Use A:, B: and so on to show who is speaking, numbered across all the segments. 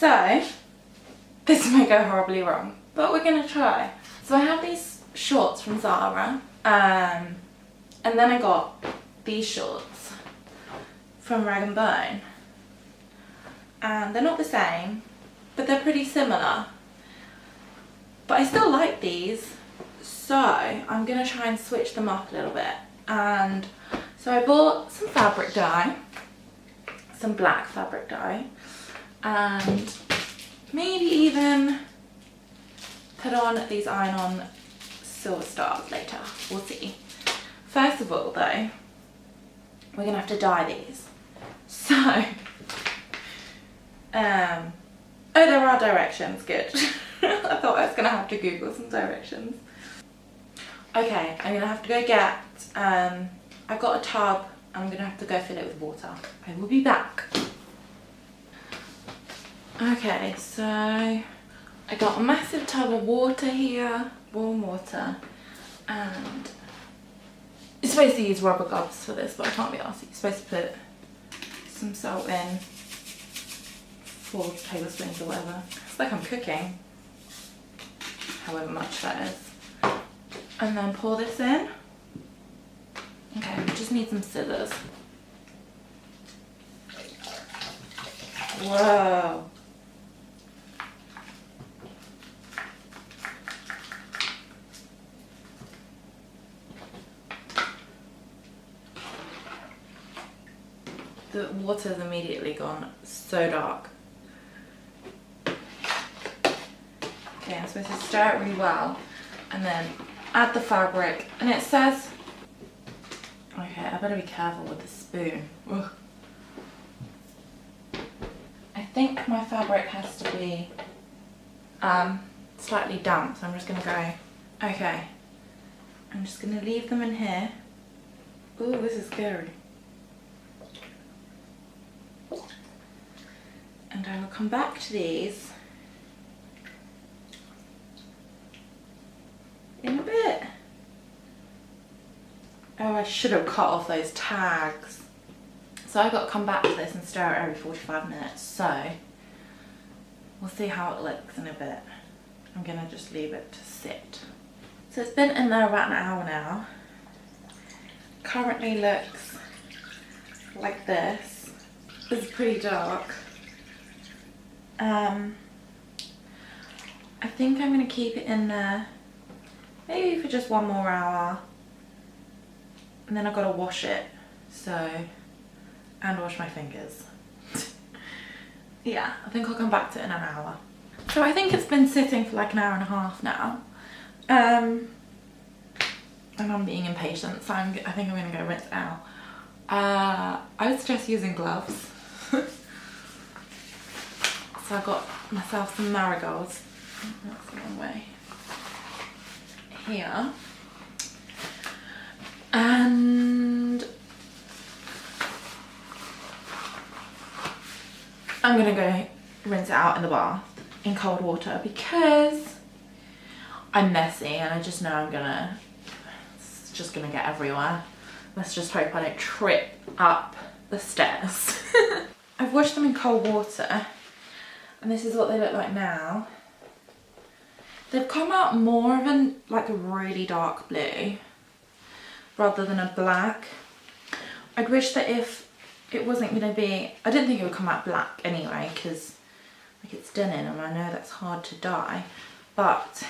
A: So this might go horribly wrong, but we're gonna try. So I have these shorts from Zara, and then I got these shorts from Rag & Bone, and they're not the same, but they're pretty similar. But I still like these, so I'm gonna try and switch them up a little bit. And so I bought some fabric dye, some black fabric dye, and maybe even put on these iron-on silver stars later. We'll see. First of all though, we're gonna have to dye these. So, oh, there are directions, good. I thought I was gonna have to Google some directions. Okay, I'm gonna have to go get, I've got a tub, I'm gonna have to go fill it with water. I will be back. Okay, so I got a massive tub of water here, warm water, and you're supposed to use rubber gloves for this, but I can't be arsed. You're supposed to put some salt in, 4 tablespoons or whatever. It's like I'm cooking, however much that is. And then pour this in. Okay, we just need some scissors. Whoa. The water's immediately gone so dark. Okay, I'm supposed to stir it really well and then add the fabric, and it says, okay, I better be careful with the spoon. Ugh. I think my fabric has to be slightly damp, so I'm just gonna go, okay, I'm just gonna leave them in here. Ooh, this is scary. And I will come back to these in a bit. Oh, I should have cut off those tags. So I've got to come back to this and stir it every 45 minutes. So we'll see how it looks in a bit. I'm gonna just leave it to sit. So it's been in there about an hour now. Currently looks like this. It's pretty dark. I think I'm going to keep it in there maybe for just 1 more hour, and then I've got to wash it, and wash my fingers. Yeah, I think I'll come back to it in an hour. So I think it's been sitting for like an hour and a half now, and I'm being impatient, so I think I'm going to go rinse it out. I would suggest using gloves. So I got myself some marigolds. That's the wrong way. Here. And I'm gonna go rinse it out in the bath in cold water because I'm messy and I just know it's just gonna get everywhere. Let's just hope I don't trip up the stairs. I've washed them in cold water. And this is what they look like now. They've come out more of a really dark blue rather than a black. I'd wish that if it wasn't going to be, I didn't think it would come out black anyway because like it's denim and I know that's hard to dye, but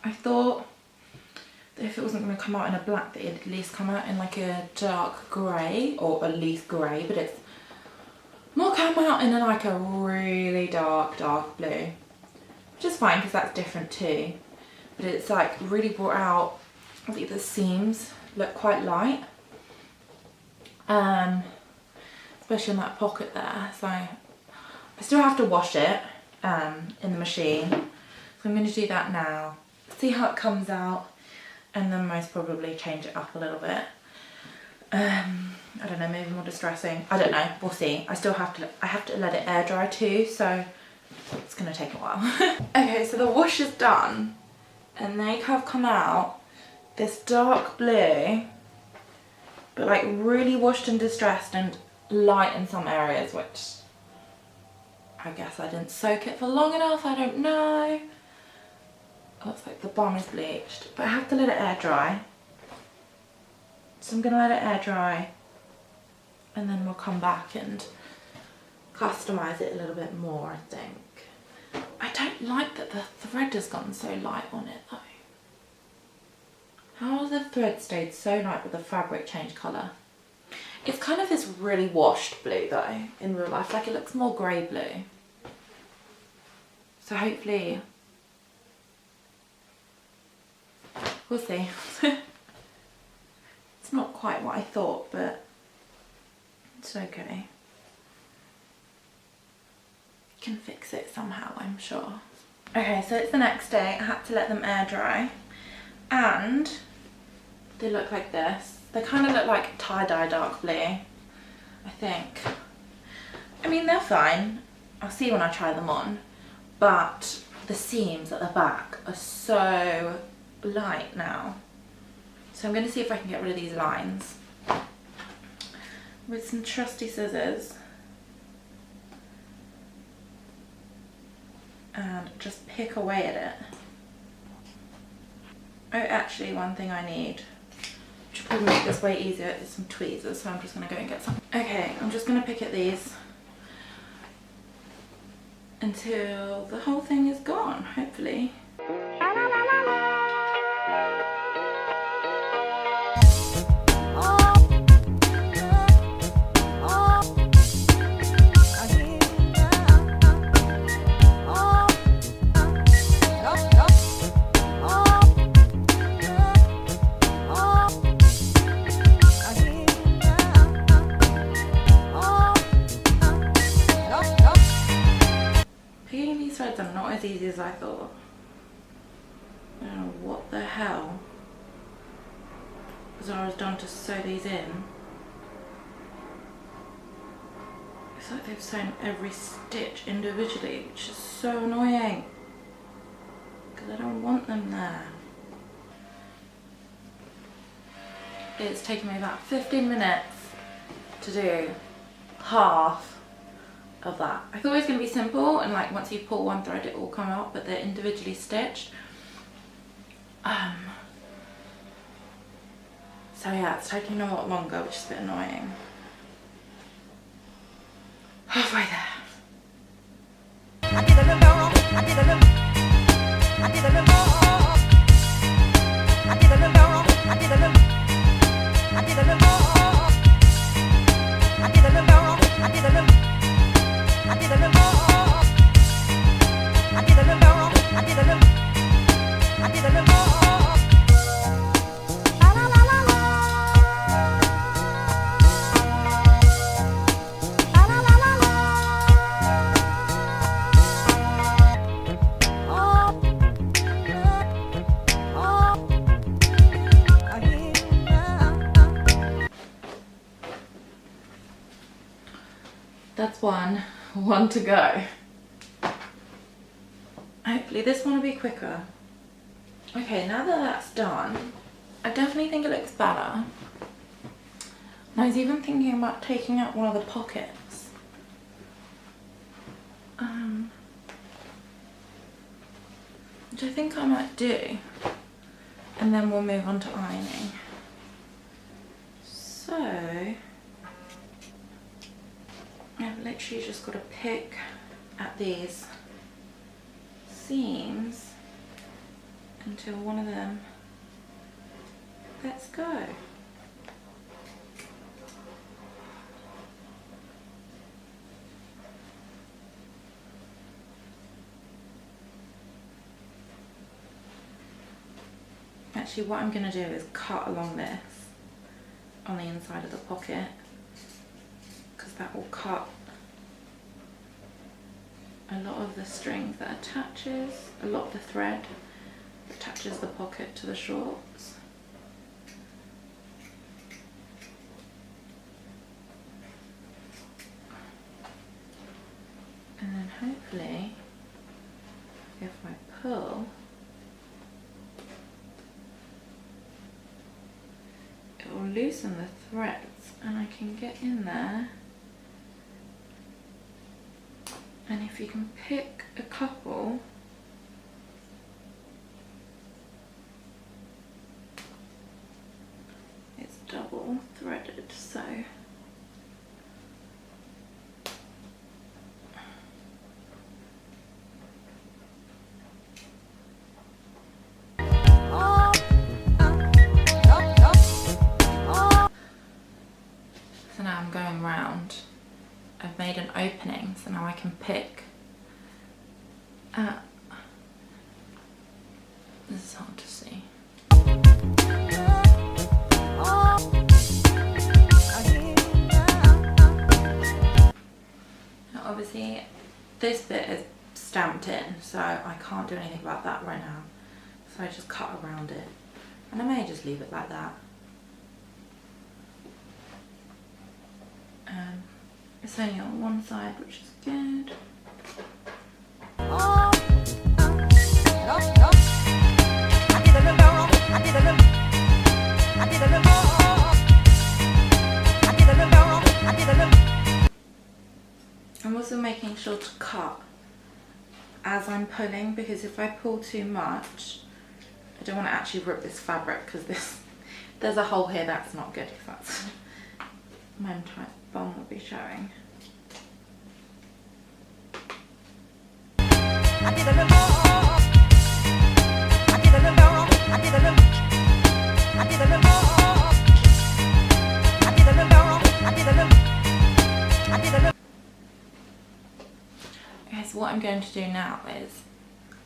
A: I thought that if it wasn't going to come out in a black that it'd at least come out in like a dark grey, or at least grey, but it's more come out in like a really dark blue, which is fine because that's different too, but it's like really brought out, I think the seams look quite light, especially in that pocket there. So I still have to wash it in the machine, so I'm going to do that now, see how it comes out, and then most probably change it up a little bit. I don't know, maybe more distressing. I don't know, we'll see. I have to let it air dry too, so it's gonna take a while. Okay, so the wash is done and they have come out this dark blue, but like really washed and distressed and light in some areas, which I guess I didn't soak it for long enough, I don't know. Looks like the bottom is bleached, but I have to let it air dry. So I'm gonna let it air dry and then we'll come back and customize it a little bit more, I think. I don't like that the thread has gone so light on it though. How has the thread stayed so light with the fabric change colour? It's kind of this really washed blue though, in real life, like it looks more grey blue. So hopefully, we'll see. It's not quite what I thought, but it's okay. Can fix it somehow, I'm sure. Okay, so it's the next day. I had to let them air dry, and they look like this. They kind of look like tie-dye dark blue, I think. I mean, they're fine. I'll see when I try them on, but the seams at the back are so light now. So I'm going to see if I can get rid of these lines with some trusty scissors. And just pick away at it. Oh, actually, one thing I need, which will probably make this way easier, is some tweezers, so I'm just going to go and get some. Okay, I'm just going to pick at these until the whole thing is gone, hopefully. Peeling these threads are not as easy as I thought. I don't know what the hell Zara's done to sew these in. It's like they've sewn every stitch individually, which is so annoying because I don't want them there. It's taken me about 15 minutes to do half of that. I thought it was going to be simple and like once you pull one thread it will come out, but they're individually stitched. So yeah, it's taking a lot longer, which is a bit annoying. Halfway there. I did a little wrong. I did a little. I did a little wrong. I did a little wrong. I did a little. I did a little wrong. I did a little wrong. I did a little. I did a little wrong. I did a little wrong. I did a little. I did a little wrong. That's one to go. Hopefully this one will be quicker. Okay, now that that's done, I definitely think it looks better. And I was even thinking about taking out one of the pockets. Which I think I might do. And then we'll move on to ironing. So I've literally just got to pick at these seams until one of them lets go. Actually, what I'm going to do is cut along this on the inside of the pocket, because that will cut a lot of the string that attaches, a lot of the thread that attaches the pocket to the shorts. And then hopefully, if I pull, it will loosen the threads and I can get in there And if you can pick a couple, it's double threaded, so now I'm going round. I've made an opening, so now I can pick. This is hard to see. Now obviously this bit is stamped in, so I can't do anything about that right now. So I just cut around it. And I may just leave it like that. It's only on one side, which is good. I'm also making sure to cut as I'm pulling, because if I pull too much, I don't want to actually rip this fabric, because there's a hole here that's not good, if that's my entire bum will be showing. Okay, so what I'm going to do now is,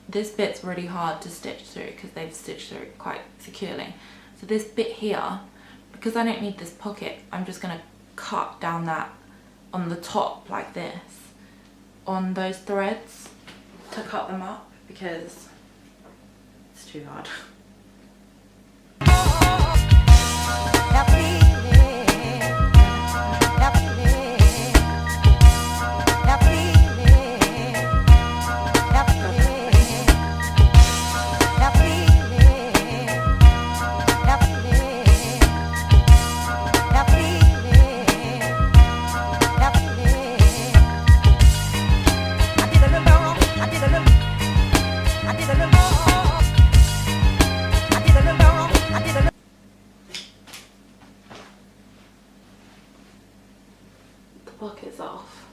A: this bit's really hard to stitch through because they've stitched through it quite securely. So this bit here, because I don't need this pocket, I'm just going to cut down that on the top like this, on those threads, to cut them up, because it's too hard. Pockets off.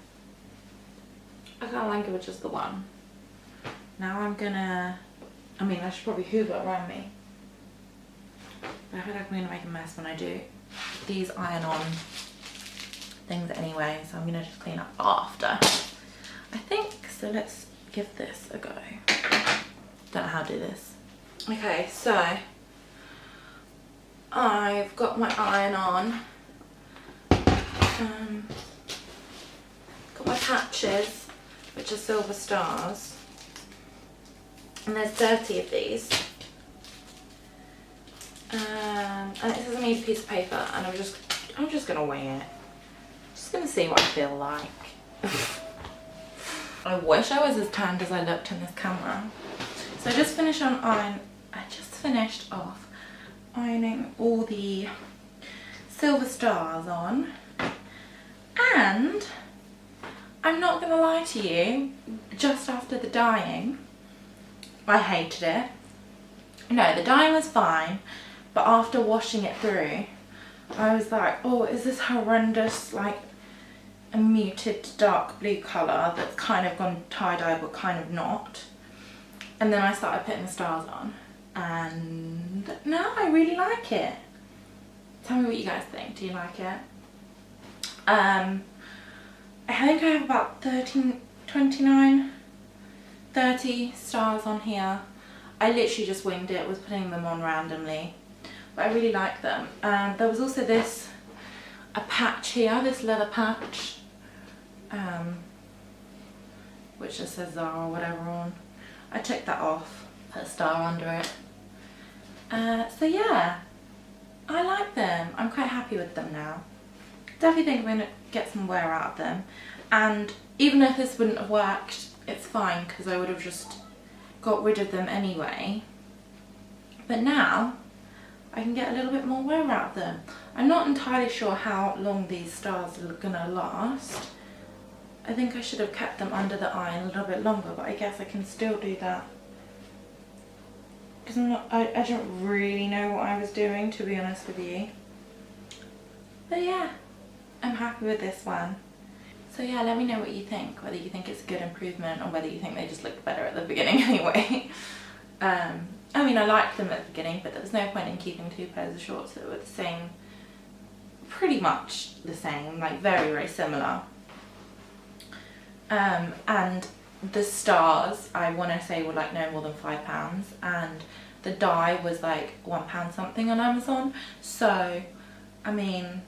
A: I can't like it with just the one. Now I'm gonna, I should probably hoover it around me, but I feel like I'm gonna make a mess when I do these iron on things anyway, so I'm gonna just clean up after, I think. So let's give this a go. Don't know how to do this. Okay, so I've got my iron on. Got my patches, which are silver stars, and there's 30 of these. And it says I need a piece of paper, and I'm just gonna wing it. Just gonna see what I feel like. I wish I was as tanned as I looked in this camera. So I just finished off ironing all the silver stars on, and I'm not gonna lie to you, just after the dyeing, I hated it. No, the dyeing was fine, but after washing it through, I was like, oh, is this horrendous, like a muted dark blue colour that's kind of gone tie-dye but kind of not. And then I started putting the stars on, and now I really like it. Tell me what you guys think. Do you like it? I think I have about 30 stars on here. I literally just winged it, was putting them on randomly, but I really like them. There was also a patch here, this leather patch, which just says Zara or whatever on. I took that off, put a star under it. So yeah, I like them. I'm quite happy with them now. Definitely think I'm going to get some wear out of them, and even if this wouldn't have worked, it's fine because I would have just got rid of them anyway. But now I can get a little bit more wear out of them. I'm not entirely sure how long these stars are going to last, I think I should have kept them under the iron a little bit longer, but I guess I can still do that. Because I don't really know what I was doing, to be honest with you. But yeah, I'm happy with this one. So yeah, let me know what you think, whether you think it's a good improvement or whether you think they just looked better at the beginning anyway. I mean, I liked them at the beginning, but there was no point in keeping two pairs of shorts that were the same, pretty much the same, like very, very similar. And the stars, I want to say, were like no more than £5, and the dye was like £1 something on Amazon. So, I mean,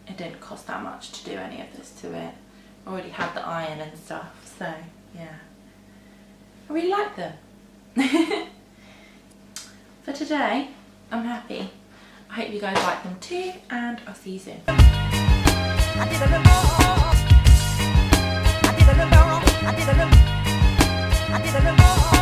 A: it didn't cost that much to do any of this to it. I already had the iron and stuff, so yeah. I really like them. For today, I'm happy. I hope you guys like them too, and I'll see you soon. I did a little more. I did a little more. I did a little more.